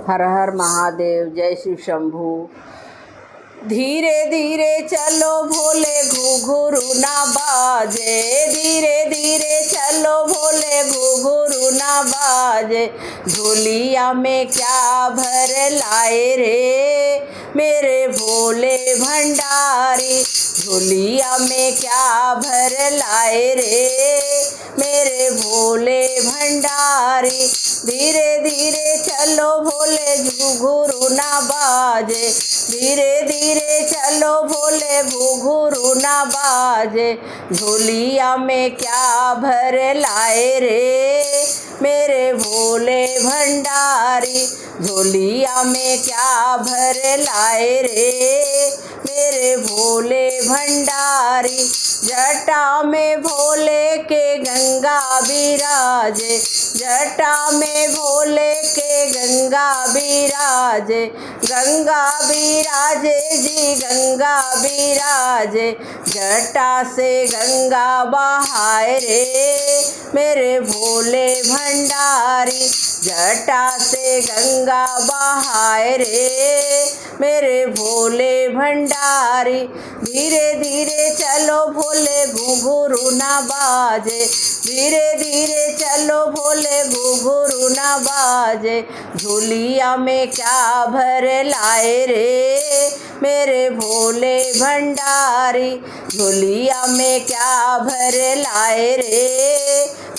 हर हर महादेव, जय शिव शंभू। धीरे धीरे चलो भोले घुघरू ना बाजे, धीरे धीरे चलो भोले घुघरू ना बाजे। झोलिया में क्या भर लाए रे मेरे भोले भंडारी, झोलिया में क्या भर लाए रे मेरे भोले भंडारी। धीरे धीरे चलो भोले घुघरू ना बाजे, धीरे धीरे चलो भोले घुघरू ना बाजे। झोलिया में क्या भर लाए रे मेरे भोले भंडारी, झोलिया में क्या भर लाए रे मेरे भोले भंडारी। जटा में भोले के गंगा बिराजे, जटा में भोले के गंगा बिराजे, गंगा बिराजे जी गंगा बिराजे। जटा से गंगा बहाए रे मेरे भोले भंडारी, जटा से गंगा बहाए रे मेरे भोले भंडारी। धीरे धीरे चलो भोले घुघरू ना बाजे, धीरे धीरे चलो भोले घुघरू ना बाजे। झोलिया में क्या भर लाए रे मेरे भोले भंडारी, झोलिया में क्या भर लाए रे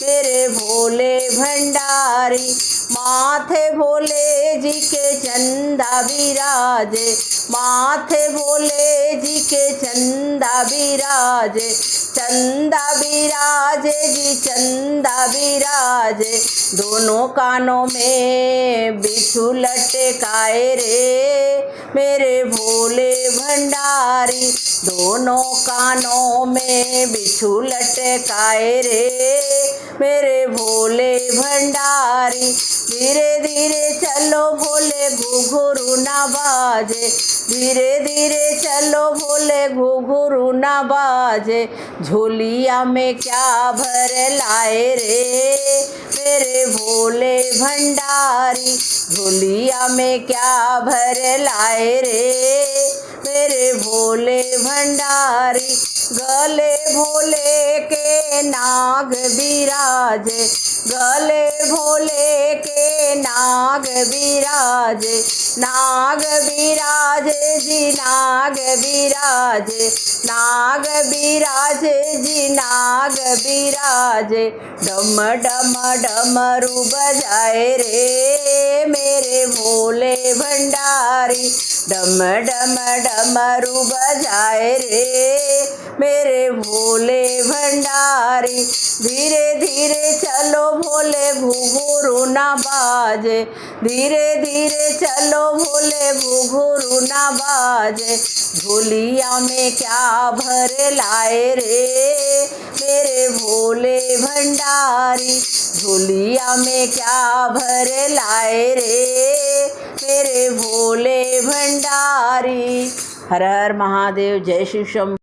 मेरे भोले भंडारी। माथे भोले जी के चंदा बिराजे, माथे भोले जी के चंदा बिराजे, चंदा बिराजे जी चंदा बिराजे। दोनों कानों में बिच्छू लटकाए रे मेरे भोले भंडारी, दोनों कानों में बिच्छू लटकाए रे मेरे भोले भंडारी। धीरे धीरे चलो भोले घुघरू ना बाजे, धीरे धीरे चलो भोले घुघरू ना बाजे। झोलिया में क्या भर लाए रे मेरे भोले भंडारी, झोलिया में क्या भर लाए रे मेरे भोले भंडारी। गले भोले के नाग बिराजे, गले भोले के नाग बिराजे, नाग बिराजे जी नाग बिराजे, नाग बिराजे जी नाग बिराजे। डम डम डमरू बजाए रे मेरे भोले भंडारी, डम डम डमरू बजाए रे मेरे भोले भंडारी। धीरे धीरे चलो भोले घुघरू ना बाजे, धीरे धीरे चलो भोले घुघरू ना बाजे। झोलिया में क्या भर लाए रे मेरे भोले भंडारी, झोलिया में क्या भर लाए रे मेरे भोले भंडारी। हर हर महादेव, जय शिव शंभू।